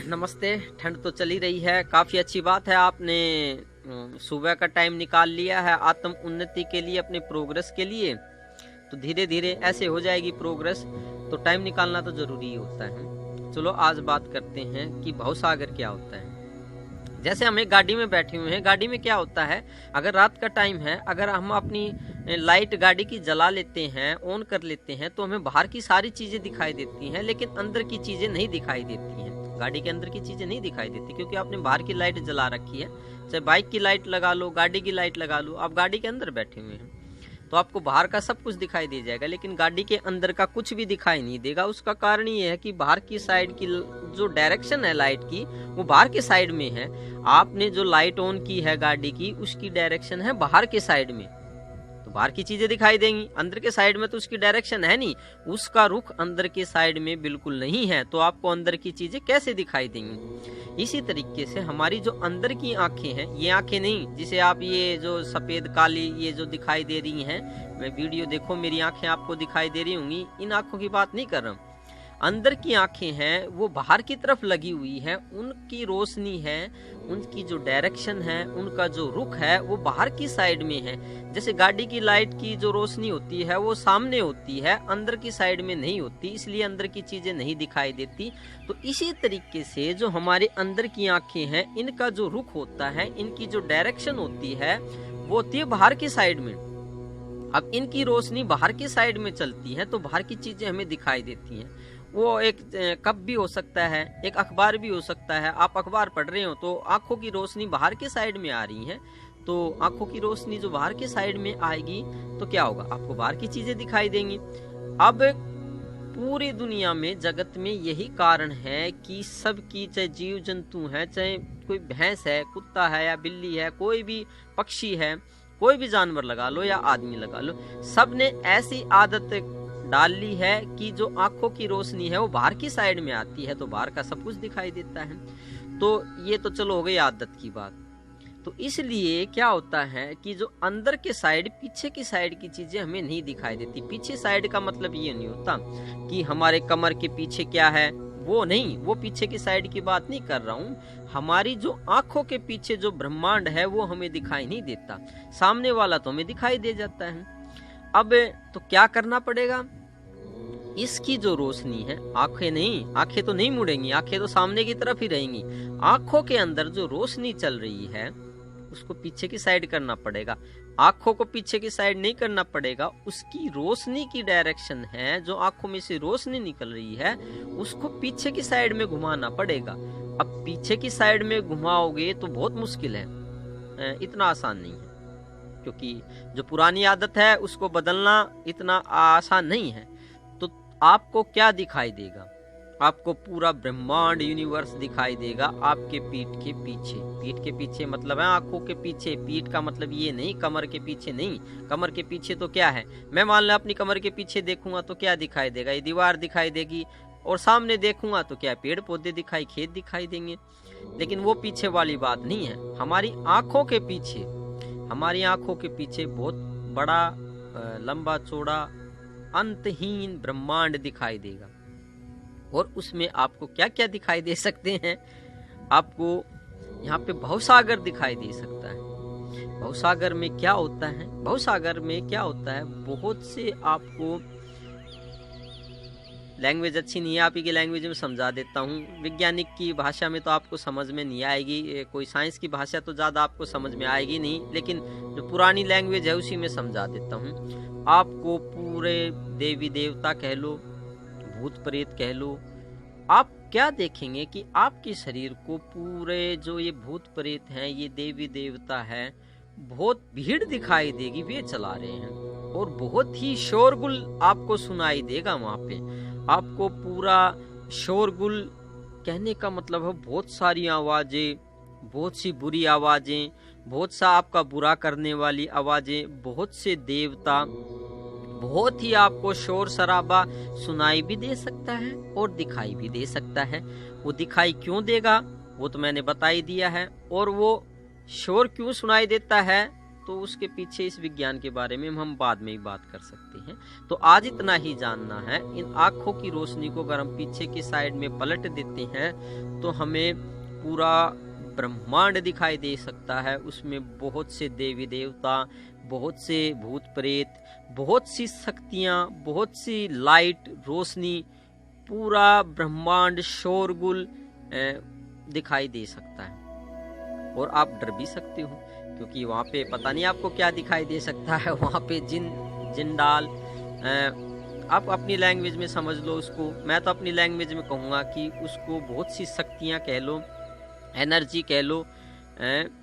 नमस्ते। ठंड तो चली रही है, काफ़ी अच्छी बात है आपने सुबह का टाइम निकाल लिया है आत्म उन्नति के लिए, अपने प्रोग्रेस के लिए। तो धीरे धीरे ऐसे हो जाएगी प्रोग्रेस, तो टाइम निकालना तो ज़रूरी ही होता है। चलो आज बात करते हैं कि भवसागर क्या होता है। जैसे हम एक गाड़ी में बैठे हुए हैं, गाड़ी में क्या होता है, अगर रात का टाइम है, अगर हम अपनी लाइट गाड़ी की जला लेते हैं, ऑन कर लेते हैं, तो हमें बाहर की सारी चीज़ें दिखाई देती हैं, लेकिन अंदर की चीज़ें नहीं दिखाई देती हैं। गाड़ी के अंदर की चीज़ें नहीं दिखाई देती क्योंकि आपने बाहर की लाइट जला रखी है। चाहे बाइक की लाइट लगा लो, गाड़ी की लाइट लगा लो, आप गाड़ी के अंदर बैठे हुए हैं तो आपको बाहर का सब कुछ दिखाई दे जाएगा, लेकिन गाड़ी के अंदर का कुछ भी दिखाई नहीं देगा। उसका कारण ये है कि बाहर की साइड की जो डायरेक्शन है लाइट की, वो बाहर के साइड में है। आपने जो लाइट ऑन की है गाड़ी की, उसकी डायरेक्शन है बाहर के साइड में, तो बाहर की चीजें दिखाई देंगी। अंदर के साइड में तो उसकी डायरेक्शन है नहीं, उसका रुख अंदर के साइड में बिल्कुल नहीं है, तो आपको अंदर की चीजें कैसे दिखाई देंगी। इसी तरीके से हमारी जो अंदर की आंखें हैं, ये आंखें नहीं जिसे आप ये जो सफेद काली ये जो दिखाई दे रही हैं, मैं वीडियो देखो मेरी आंखें आपको दिखाई दे रही होंगी, इन आंखों की बात नहीं कर रहा हूँ। अंदर की आंखें हैं वो बाहर की तरफ लगी हुई है, उनकी रोशनी है, उनकी जो डायरेक्शन है, उनका जो रुख है वो बाहर की साइड में है। जैसे गाड़ी की लाइट की जो रोशनी होती है वो सामने होती है, अंदर की साइड में नहीं होती, इसलिए अंदर की चीजें नहीं दिखाई देती। तो इसी तरीके से जो हमारे अंदर की आंखें हैं, इनका जो रुख होता है, इनकी जो डायरेक्शन होती है वो होती है बाहर की साइड में। अब इनकी रोशनी बाहर की साइड में चलती है तो बाहर की चीजें हमें दिखाई देती हैं। वो एक कप भी हो सकता है, एक अखबार भी हो सकता है। आप अखबार पढ़ रहे हो तो आंखों की रोशनी बाहर के साइड में आ रही है, तो आंखों की रोशनी जो बाहर के साइड में आएगी तो क्या होगा, आपको बाहर की चीजें दिखाई देंगी। अब पूरी दुनिया में, जगत में यही कारण है कि सबकी, चाहे जीव जंतु है, चाहे कोई भैंस है, कुत्ता है या बिल्ली है, कोई भी पक्षी है, कोई भी जानवर लगा लो या आदमी लगा लो, सब ने ऐसी आदत डाल ली है कि जो आंखों की रोशनी है वो बाहर की साइड में आती है, तो बाहर का सब कुछ दिखाई देता है। तो ये तो चलो हो गई आदत की बात। तो इसलिए क्या होता है कि जो अंदर के साइड, पीछे की साइड की चीजें हमें नहीं दिखाई देती। पीछे साइड का मतलब ये नहीं होता कि हमारे कमर के पीछे क्या है, वो नहीं, वो पीछे की साइड की बात नहीं कर रहा हूँ। हमारी जो आंखों के पीछे जो ब्रह्मांड है वो हमें दिखाई नहीं देता, सामने वाला तो हमें दिखाई दे जाता है। अब तो क्या करना पड़ेगा, इसकी जो रोशनी है, आंखें नहीं, आंखें तो नहीं मुड़ेंगी, आंखें तो सामने की तरफ ही रहेंगी। आंखों के अंदर जो रोशनी चल रही है उसको पीछे की साइड करना पड़ेगा। आंखों को पीछे की साइड नहीं करना पड़ेगा, उसकी रोशनी की डायरेक्शन है, जो आंखों में से रोशनी निकल रही है उसको पीछे की साइड में घुमाना पड़ेगा। अब पीछे की साइड में घुमाओगे तो बहुत मुश्किल है, इतना आसान नहीं है, क्योंकि जो पुरानी आदत है उसको बदलना इतना आसान नहीं है। तो आपको क्या दिखाई देगा, आपको पूरा ब्रह्मांड यूनिवर्स दिखाई देगा आपके पीठ के पीछे। पीठ के पीछे मतलब है आंखों के पीछे, पीठ का मतलब ये नहीं कमर के पीछे नहीं। कमर के पीछे तो क्या है, मैं मान लो अपनी कमर के पीछे देखूंगा तो क्या दिखाई देगा, ये दीवार दिखाई देगी, और सामने देखूंगा तो क्या पेड़ पौधे दिखाई, खेत दिखाई देंगे। लेकिन वो पीछे वाली बात नहीं है। हमारी आंखों के पीछे, हमारी आंखों के पीछे बहुत बड़ा लंबा चौड़ा अंतहीन ब्रह्मांड दिखाई देगा। और उसमें आपको क्या क्या दिखाई दे सकते हैं, आपको यहाँ पे भवसागर दिखाई दे सकता है। भवसागर में क्या होता है, भवसागर में क्या होता है, बहुत से, आपको लैंग्वेज अच्छी नहीं है, आप ही की लैंग्वेज में समझा देता हूँ। वैज्ञानिक की भाषा में तो आपको समझ में नहीं आएगी, कोई साइंस की भाषा तो ज़्यादा आपको समझ में आएगी नहीं, लेकिन जो पुरानी लैंग्वेज है उसी में समझा देता हूँ। आपको पूरे देवी देवता कह लो, भूत प्रेत कह लो, आप क्या देखेंगे कि आपके शरीर को पूरे जो ये भूत प्रेत हैं, ये देवी देवता है, बहुत भीड़ दिखाई देगी, वे चला रहे हैं, और बहुत ही शोरगुल आपको सुनाई देगा। वहां पे आपको पूरा शोरगुल, कहने का मतलब है बहुत सारी आवाजें, बहुत सी बुरी आवाजें, बहुत सा आपका बुरा करने वाली आवाजें, बहुत से देवता, बहुत ही आपको शोर शराबा सुनाई भी दे सकता है और दिखाई भी दे सकता है। वो दिखाई क्यों देगा वो तो मैंने बता ही दिया है, और वो शोर क्यों सुनाई देता है तो उसके पीछे इस विज्ञान के बारे में हम बाद में ही बात कर सकते हैं। तो आज इतना ही जानना है। इन आँखों की रोशनी को अगर हम पीछे की साइड में पलट देते हैं तो हमें पूरा ब्रह्मांड दिखाई दे सकता है। उसमें बहुत से देवी देवता, बहुत से भूत प्रेत, बहुत सी शक्तियाँ, बहुत सी लाइट, रोशनी, पूरा ब्रह्मांड, शोरगुल दिखाई दे सकता है। और आप डर भी सकते हो, क्योंकि वहाँ पे पता नहीं आपको क्या दिखाई दे सकता है। वहाँ पे जिंदाल, आप अपनी लैंग्वेज में समझ लो उसको। मैं तो अपनी लैंग्वेज में कहूँगा कि उसको बहुत सी शक्तियाँ कह लो, एनर्जी कह लो।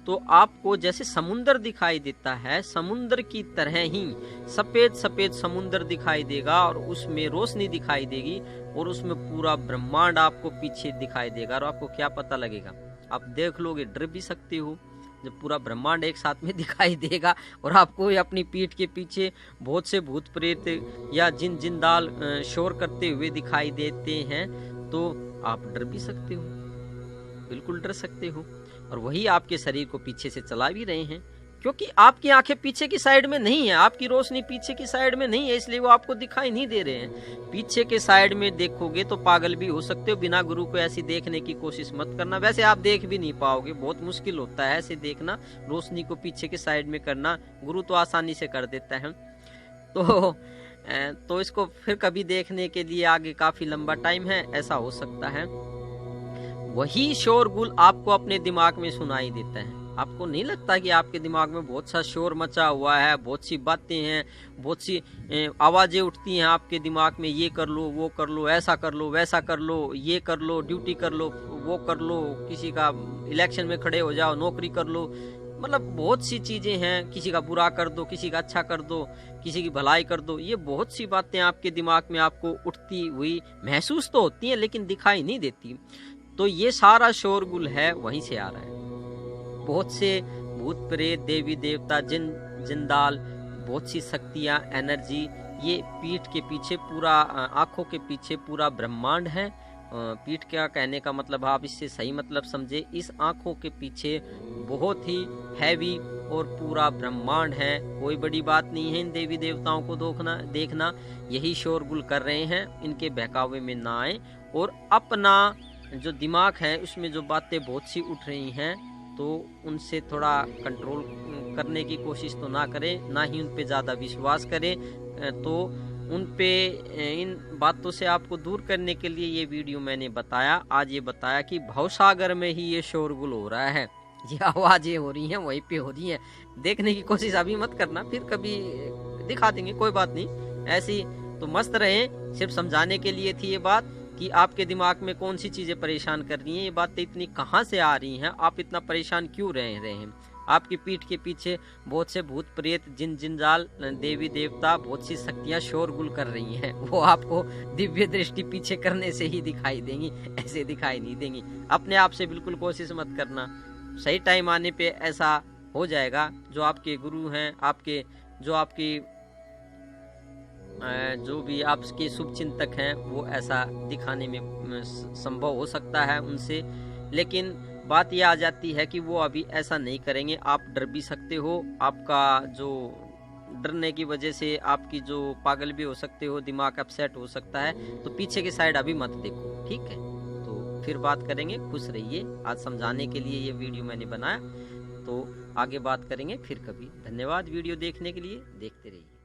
तो आपको जैसे समुंदर दिखाई देता है, समुंदर की तरह ही सफ़ेद सफ़ेद समुंदर दिखाई देगा और उसमें रोशनी दिखाई देगी और उसमें पूरा ब्रह्मांड आपको पीछे दिखाई देगा। और आपको क्या पता लगेगा, आप देख लोगे, डर भी सकते हो जब पूरा ब्रह्मांड एक साथ में दिखाई देगा और आपको अपनी पीठ के पीछे बहुत से भूत प्रेत या जिंदाल शोर करते हुए दिखाई देते हैं। तो आप डर भी सकते हो, बिल्कुल डर सकते हो। और वही आपके शरीर को पीछे से चला भी रहे हैं, क्योंकि आपकी आंखें पीछे की साइड में नहीं है, आपकी रोशनी पीछे की साइड में नहीं है, इसलिए वो आपको दिखाई नहीं दे रहे हैं। पीछे के साइड में देखोगे तो पागल भी हो सकते हो। बिना गुरु को ऐसी देखने की कोशिश मत करना। वैसे आप देख भी नहीं पाओगे, बहुत मुश्किल होता है ऐसे देखना, रोशनी को पीछे के साइड में करना। गुरु तो आसानी से कर देता है। तो इसको फिर कभी देखने के लिए आगे काफी लंबा टाइम है, ऐसा हो सकता है। वही शोरगुल आपको अपने दिमाग में सुनाई देता है। आपको नहीं लगता कि आपके दिमाग में बहुत सा शोर मचा हुआ है, बहुत सी बातें हैं, बहुत सी आवाजें उठती हैं आपके दिमाग में, ये कर लो, वो कर लो, ऐसा कर लो, वैसा कर लो, ये कर लो, ड्यूटी कर लो, वो कर लो, किसी का इलेक्शन में खड़े हो जाओ, नौकरी कर लो। मतलब बहुत सी चीजें हैं, किसी का बुरा कर दो, किसी का अच्छा कर दो, किसी की भलाई कर दो। ये बहुत सी बातें आपके दिमाग में आपको उठती हुई महसूस तो होती हैं, लेकिन दिखाई नहीं देती। तो ये सारा शोरगुल है वहीं से आ रहा है। बहुत से भूत प्रेत, देवी देवता, जिंदाल, बहुत सी शक्तियाँ, एनर्जी, ये पीठ के पीछे पूरा, आंखों के पीछे पूरा ब्रह्मांड है। पीठ क्या कहने का मतलब, आप इससे सही मतलब समझे, इस आंखों के पीछे बहुत ही हैवी और पूरा ब्रह्मांड है। कोई बड़ी बात नहीं है इन देवी देवताओं को देखना। यही शोरगुल कर रहे हैं, इनके बहकावे में ना आए और अपना जो दिमाग है उसमें जो बातें बहुत सी उठ रही हैं तो उनसे थोड़ा कंट्रोल करने की कोशिश तो ना करें, ना ही उन पे ज़्यादा विश्वास करें। तो उन पे, इन बातों से आपको दूर करने के लिए ये वीडियो मैंने बताया। आज ये बताया कि भवसागर में ही ये शोरगुल हो रहा है, ये आवाज़ें हो रही हैं, वहीं पे हो रही हैं। देखने की कोशिश अभी मत करना, फिर कभी दिखा देंगे, कोई बात नहीं। ऐसी तो मस्त रहें, सिर्फ समझाने के लिए थी ये बात कि आपके दिमाग में कौन सी चीज़ें परेशान कर रही हैं, ये बातें इतनी कहाँ से आ रही हैं, आप इतना परेशान क्यों रह रहे हैं। आपकी पीठ के पीछे बहुत से भूत प्रेत, जिंजाल, देवी देवता, बहुत सी शक्तियाँ शोरगुल कर रही हैं। वो आपको दिव्य दृष्टि पीछे करने से ही दिखाई देंगी, ऐसे दिखाई नहीं देंगी। अपने आप से बिल्कुल कोशिश मत करना, सही टाइम आने पे ऐसा हो जाएगा। जो आपके गुरु हैं, आपके जो भी आपके शुभ चिंतक हैं, वो ऐसा दिखाने में संभव हो सकता है उनसे। लेकिन बात यह आ जाती है कि वो अभी ऐसा नहीं करेंगे। आप डर भी सकते हो, आपका जो डरने की वजह से आपकी जो पागल भी हो सकते हो, दिमाग अपसेट हो सकता है। तो पीछे की साइड अभी मत देखो, ठीक है। तो फिर बात करेंगे, खुश रहिए। आज समझाने के लिए ये वीडियो मैंने बनाया, तो आगे बात करेंगे फिर कभी। धन्यवाद वीडियो देखने के लिए, देखते रहिए।